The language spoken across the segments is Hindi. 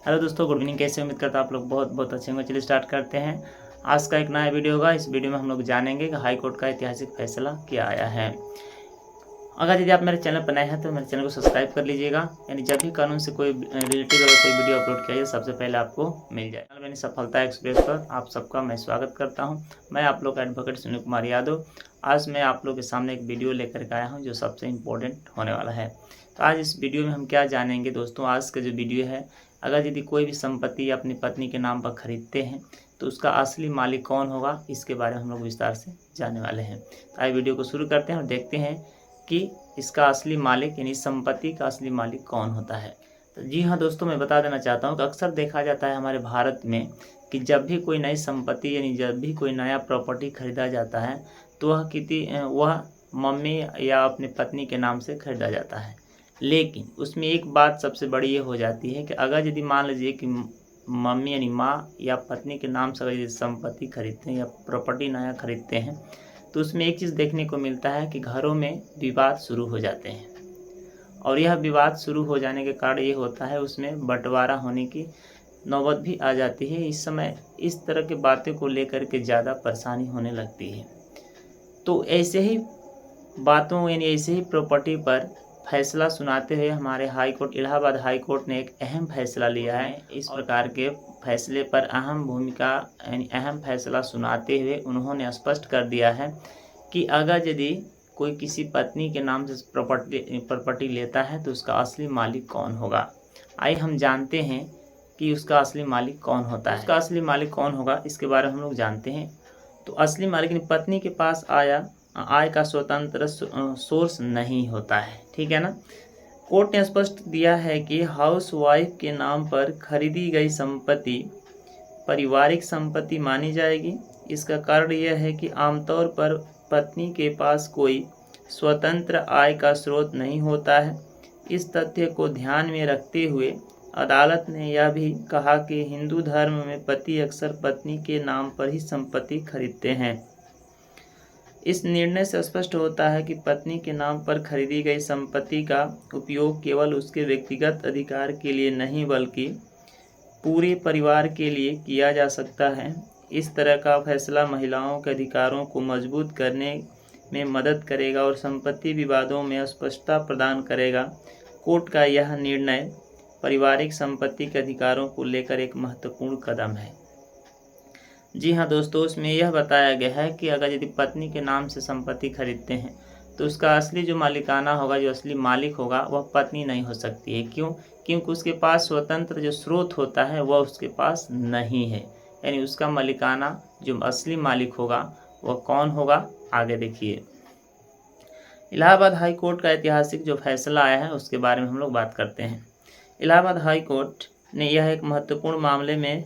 हेलो दोस्तों, गुड इवनिंग। कैसे उम्मीद करता हूँ आप लोग बहुत बहुत अच्छे होंगे। चलिए स्टार्ट करते हैं। आज का एक नया वीडियो होगा। इस वीडियो में हम लोग जानेंगे कि हाई कोर्ट का ऐतिहासिक फैसला क्या आया है। अगर यदि आप मेरे चैनल पर नए हैं तो मेरे चैनल को सब्सक्राइब कर लीजिएगा, यानी जब भी कानून से कोई रिलेटेड अगर कोई वीडियो अपलोड किया जाए सबसे पहले आपको मिल जाए। मैंने सफलता एक्सप्रेस पर आप सबका मैं स्वागत करता हूं। मैं आप लोग का एडवोकेट सुनील कुमार यादव। आज मैं आप लोग के सामने एक वीडियो लेकर के आया हूं जो सबसे इम्पोर्टेंट होने वाला है। तो आज इस वीडियो में हम क्या जानेंगे दोस्तों, आज का जो वीडियो है, अगर यदि कोई भी संपत्ति अपनी पत्नी के नाम पर खरीदते हैं तो उसका असली मालिक कौन होगा, इसके बारे में हम लोग विस्तार से जानने वाले हैं। तो आइए वीडियो को शुरू करते हैं और देखते हैं कि इसका असली मालिक यानी संपत्ति का असली मालिक कौन होता है। तो जी हाँ दोस्तों, मैं बता देना चाहता हूँ कि अक्सर देखा जाता है हमारे भारत में कि जब भी कोई नई संपत्ति यानी जब भी कोई नया प्रॉपर्टी खरीदा जाता है तो वह मम्मी या अपनी पत्नी के नाम से खरीदा जाता है। लेकिन उसमें एक बात सबसे बड़ी ये हो जाती है कि अगर यदि मान लीजिए कि मम्मी यानी माँ या पत्नी के नाम से अगर यदि संपत्ति खरीदते हैं या प्रॉपर्टी नया खरीदते हैं तो उसमें एक चीज़ देखने को मिलता है कि घरों में विवाद शुरू हो जाते हैं। और यह विवाद शुरू हो जाने के कारण ये होता है उसमें बंटवारा होने की नौबत भी आ जाती है। इस समय इस तरह की बातें को लेकर के ज़्यादा परेशानी होने लगती है। तो ऐसे ही बातों यानी ऐसे ही प्रॉपर्टी पर फैसला सुनाते हुए हमारे high court Allahabad high court ने एक अहम फैसला लिया है। इस प्रकार के फैसले पर अहम भूमिका यानी अहम फैसला सुनाते हुए उन्होंने स्पष्ट कर दिया है कि अगर यदि कोई किसी पत्नी के नाम से प्रॉपर्टी लेता है तो उसका असली मालिक कौन होगा। आइए हम जानते हैं कि उसका असली मालिक कौन होता है। उसका असली मालिक कौन होगा इसके बारे में हम लोग जानते हैं। तो असली मालिक पत्नी के पास आय का स्वतंत्र सोर्स नहीं होता है, ठीक है ना। कोर्ट ने स्पष्ट दिया है कि हाउसवाइफ के नाम पर खरीदी गई संपत्ति पारिवारिक संपत्ति मानी जाएगी। इसका कारण यह है कि आमतौर पर पत्नी के पास कोई स्वतंत्र आय का स्रोत नहीं होता है। इस तथ्य को ध्यान में रखते हुए अदालत ने यह भी कहा कि हिंदू धर्म में पति अक्सर पत्नी के नाम पर ही संपत्ति खरीदते हैं। इस निर्णय से स्पष्ट होता है कि पत्नी के नाम पर खरीदी गई संपत्ति का उपयोग केवल उसके व्यक्तिगत अधिकार के लिए नहीं बल्कि पूरे परिवार के लिए किया जा सकता है। इस तरह का फैसला महिलाओं के अधिकारों को मजबूत करने में मदद करेगा और संपत्ति विवादों में स्पष्टता प्रदान करेगा। कोर्ट का यह निर्णय पारिवारिक संपत्ति के अधिकारों को लेकर एक महत्वपूर्ण कदम है। जी हाँ दोस्तों, उसमें यह बताया गया है कि अगर यदि पत्नी के नाम से संपत्ति खरीदते हैं तो उसका असली जो मालिकाना होगा, जो असली मालिक होगा, वह पत्नी नहीं हो सकती है। क्यों? क्योंकि उसके पास स्वतंत्र जो स्रोत होता है वह उसके पास नहीं है। यानी उसका मालिकाना जो असली मालिक होगा वह कौन होगा, आगे देखिए। इलाहाबाद हाई कोर्ट का ऐतिहासिक जो फैसला आया है उसके बारे में हम लोग बात करते हैं। इलाहाबाद हाई कोर्ट ने यह एक महत्वपूर्ण मामले में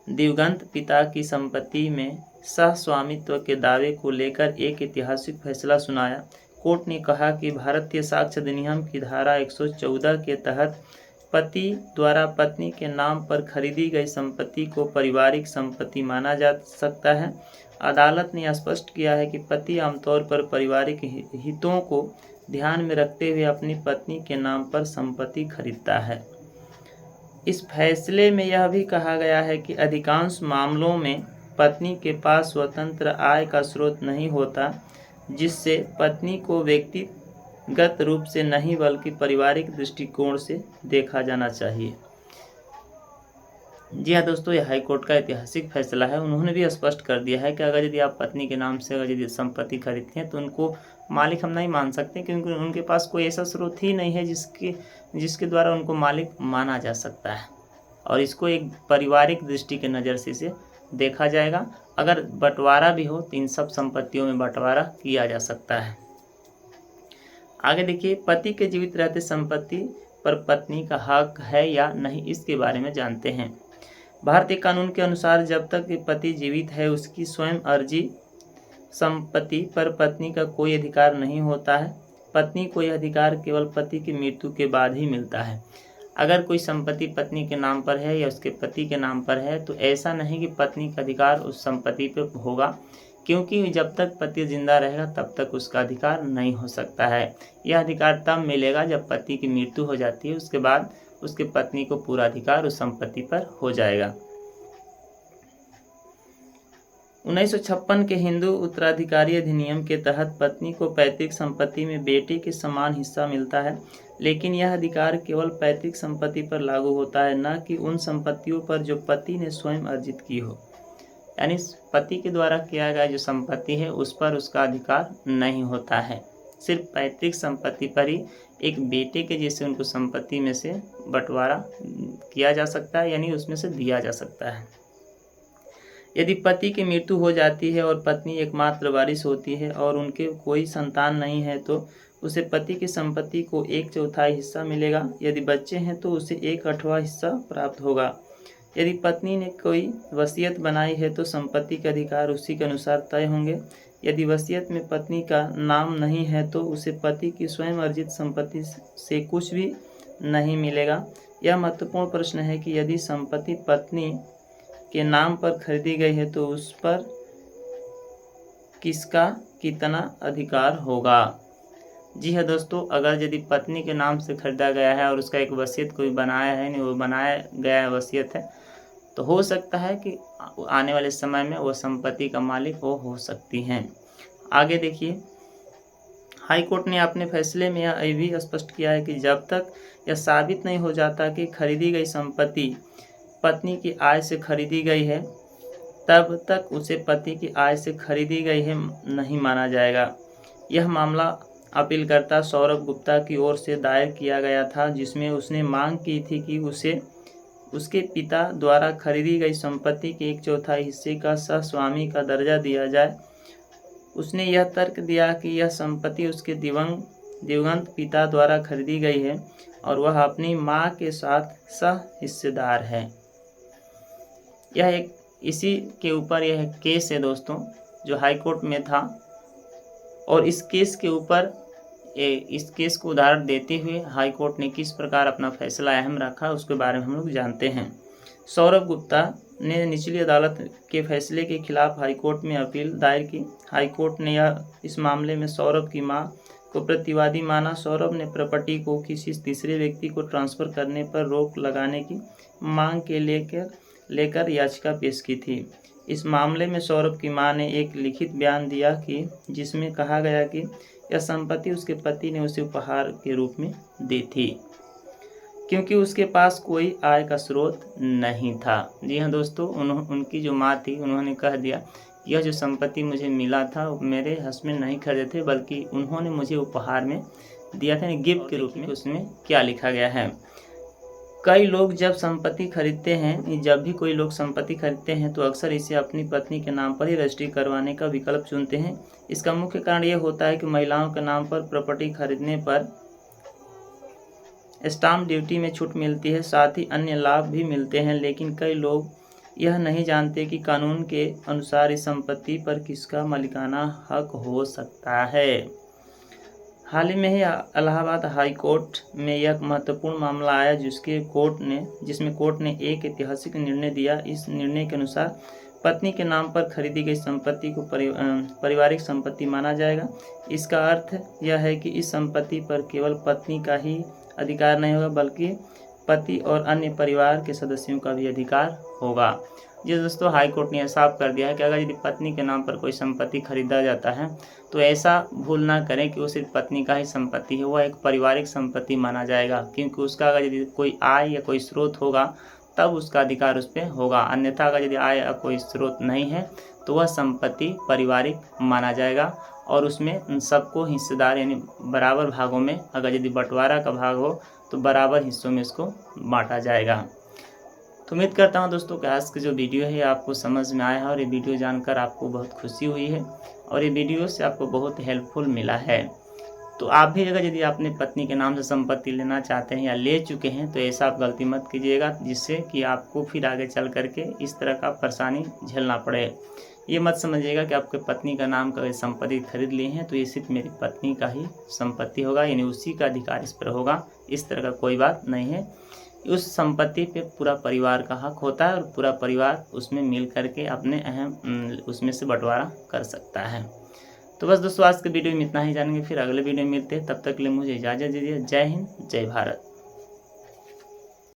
दिवंगत पिता की संपत्ति में सह स्वामित्व के दावे को लेकर एक ऐतिहासिक फैसला सुनाया। कोर्ट ने कहा कि भारतीय साक्ष्य अधिनियम की धारा 114 के तहत पति द्वारा पत्नी के नाम पर खरीदी गई संपत्ति को पारिवारिक संपत्ति माना जा सकता है। अदालत ने स्पष्ट किया है कि पति आमतौर पर पारिवारिक हितों को ध्यान में रखते हुए अपनी पत्नी के नाम पर संपत्ति खरीदता है। इस फैसले में यह भी कहा गया है कि अधिकांश मामलों में पत्नी के पास स्वतंत्र आय का स्रोत नहीं होता, जिससे पत्नी को व्यक्तिगत रूप से नहीं बल्कि पारिवारिक दृष्टिकोण से देखा जाना चाहिए। जी हाँ दोस्तों, यह हाई कोर्ट का ऐतिहासिक फैसला है। उन्होंने भी स्पष्ट कर दिया है कि अगर यदि आप पत्नी के नाम से अगर यदि संपत्ति खरीदते हैं तो उनको मालिक हम नहीं मान सकते, क्योंकि उनके पास कोई ऐसा स्रोत ही नहीं है जिसके द्वारा उनको मालिक माना जा सकता है। और इसको एक पारिवारिक दृष्टि के नज़र से इसे देखा जाएगा। अगर बंटवारा भी हो तो इन सब संपत्तियों में बंटवारा किया जा सकता है। आगे देखिए, पति के जीवित रहते संपत्ति पर पत्नी का हक है या नहीं, इसके बारे में जानते हैं। भारतीय कानून के अनुसार जब तक पति जीवित है उसकी स्वयं अर्जी संपत्ति पर पत्नी का कोई अधिकार नहीं होता है। पत्नी को यह अधिकार केवल पति की मृत्यु के बाद ही मिलता है। अगर कोई संपत्ति पत्नी के नाम पर है या उसके पति के नाम पर है तो ऐसा नहीं कि पत्नी का अधिकार उस संपत्ति पर होगा, क्योंकि जब तक पति जिंदा रहेगा तब तक उसका अधिकार नहीं हो सकता है। यह अधिकार तब मिलेगा जब पति की मृत्यु हो जाती है, उसके बाद उसके पत्नी को पूरा अधिकार उस संपत्ति पर हो जाएगा। 1956 के हिंदू उत्तराधिकारी अधिनियम के तहत पत्नी को पैतृक संपत्ति में बेटे के समान हिस्सा मिलता है, लेकिन यह अधिकार केवल पैतृक संपत्ति पर लागू होता है, न कि उन संपत्तियों पर जो पति ने स्वयं अर्जित की हो। यानी पति के द्वारा किया गया जो संपत्ति है उस पर उसका अधिकार नहीं होता है। सिर्फ पैतृक संपत्ति पर ही एक बेटे के जैसे उनको संपत्ति में से बंटवारा किया जा सकता है, यानी उसमें से दिया जा सकता है। यदि पति की मृत्यु हो जाती है और पत्नी एकमात्र वारिस होती है और उनके कोई संतान नहीं है तो उसे पति की संपत्ति को 1/4 हिस्सा मिलेगा। यदि बच्चे हैं तो उसे 1/8 हिस्सा प्राप्त होगा। यदि पत्नी ने कोई वसीयत बनाई है तो संपत्ति के अधिकार उसी के अनुसार तय होंगे। यदि वसीयत में पत्नी का नाम नहीं है तो उसे पति की स्वयं अर्जित संपत्ति से कुछ भी नहीं मिलेगा। यह महत्वपूर्ण प्रश्न है कि यदि संपत्ति पत्नी के नाम पर खरीदी गई है तो उस पर किसका कितना अधिकार होगा। जी हाँ दोस्तों, अगर यदि पत्नी के नाम से खरीदा गया है और उसका एक वसीयत कोई बनाया है, नहीं वो बनाया गया है वसीयत है, तो हो सकता है कि आने वाले समय में वो संपत्ति का मालिक वो हो सकती हैं। आगे देखिए, हाई कोर्ट ने अपने फैसले में यह भी स्पष्ट किया है कि जब तक यह साबित नहीं हो जाता कि खरीदी गई संपत्ति पत्नी की आय से खरीदी गई है, तब तक उसे पति की आय से खरीदी गई है नहीं माना जाएगा। यह मामला अपीलकर्ता सौरभ गुप्ता की ओर से दायर किया गया था, जिसमें उसने मांग की थी कि उसे उसके पिता द्वारा खरीदी गई संपत्ति के 1/4 हिस्से का सहस्वामी का दर्जा दिया जाए। उसने यह तर्क दिया कि यह संपत्ति उसके दिवंगत पिता द्वारा खरीदी गई है और वह अपनी मां के साथ सह हिस्सेदार है। यह एक इसी के ऊपर यह केस है दोस्तों, जो हाई कोर्ट में था, और इस केस के ऊपर इस केस को उदाहरण देते हुए हाई कोर्ट ने किस प्रकार अपना फैसला अहम रखा उसके बारे में हम लोग जानते हैं। सौरभ गुप्ता ने निचली अदालत के फैसले के खिलाफ हाई कोर्ट में अपील दायर की। हाई कोर्ट ने इस मामले में सौरभ की मां को प्रतिवादी माना। सौरभ ने प्रॉपर्टी को किसी तीसरे व्यक्ति को ट्रांसफ़र करने पर रोक लगाने की मांग के लेकर याचिका पेश की थी। इस मामले में सौरभ की मां ने एक लिखित बयान दिया कि जिसमें कहा गया कि यह संपत्ति उसके पति ने उसे उपहार के रूप में दी थी, क्योंकि उसके पास कोई आय का स्रोत नहीं था। जी हाँ दोस्तों, उनकी जो माँ थी उन्होंने कह दिया यह जो संपत्ति मुझे मिला था मेरे हस्बैंड नहीं खरीदे थे, बल्कि उन्होंने मुझे उपहार में दिया था, गिफ्ट के रूप में। उसमें क्या लिखा गया है, कई लोग जब भी कोई लोग संपत्ति खरीदते हैं तो अक्सर इसे अपनी पत्नी के नाम पर ही रजिस्ट्री करवाने का विकल्प चुनते हैं। इसका मुख्य कारण यह होता है कि महिलाओं के नाम पर प्रॉपर्टी खरीदने पर स्टाम्प ड्यूटी में छूट मिलती है, साथ ही अन्य लाभ भी मिलते हैं। लेकिन कई लोग यह नहीं जानते कि कानून के अनुसार इस संपत्ति पर किसका मालिकाना हक हो सकता है। हाल ही में ही इलाहाबाद हाई कोर्ट में यह महत्वपूर्ण मामला आया जिसमें कोर्ट ने एक ऐतिहासिक निर्णय दिया। इस निर्णय के अनुसार पत्नी के नाम पर खरीदी गई संपत्ति को पारिवारिक संपत्ति माना जाएगा। इसका अर्थ यह है कि इस संपत्ति पर केवल पत्नी का ही अधिकार नहीं होगा, बल्कि पति और अन्य परिवार के सदस्यों का भी अधिकार होगा। जी दोस्तों, हाई कोर्ट ने साफ कर दिया है कि अगर यदि पत्नी के नाम पर कोई संपत्ति खरीदा जाता है तो ऐसा भूल ना करें कि वो सिर्फ पत्नी का ही संपत्ति है, वह एक पारिवारिक संपत्ति माना जाएगा, क्योंकि उसका अगर यदि कोई आय या कोई स्रोत होगा तब उसका अधिकार उस पर होगा। अन्यथा अगर यदि आय या कोई स्रोत नहीं है तो वह संपत्ति पारिवारिक माना जाएगा और उसमें सबको हिस्सेदार यानी बराबर भागों में, अगर यदि बंटवारा का भाग हो तो बराबर हिस्सों में इसको बांटा जाएगा। तो उम्मीद करता हूं दोस्तों कि आज की जो वीडियो है आपको समझ में आया है और ये वीडियो जानकर आपको बहुत खुशी हुई है और ये वीडियो से आपको बहुत हेल्पफुल मिला है। तो आप भी अगर यदि अपनी पत्नी के नाम से संपत्ति लेना चाहते हैं या ले चुके हैं तो ऐसा आप गलती मत कीजिएगा, जिससे कि आपको फिर आगे चल करके इस तरह का परेशानी झेलना पड़े। ये मत समझिएगा कि आपके पत्नी का नाम का संपत्ति खरीद ली है तो ये सिर्फ मेरी पत्नी का ही संपत्ति होगा, यानी उसी का अधिकार इस पर होगा। इस तरह का कोई बात नहीं है। उस संपत्ति पे पूरा परिवार का हक होता है और पूरा परिवार उसमें मिल करके अपने उसमें से बंटवारा कर सकता है। तो बस दोस्तों, आज के वीडियो में इतना ही जानेंगे, फिर अगले वीडियो में मिलते हैं। तब तक के लिए मुझे इजाज़त दीजिए। जय हिंद, जय भारत।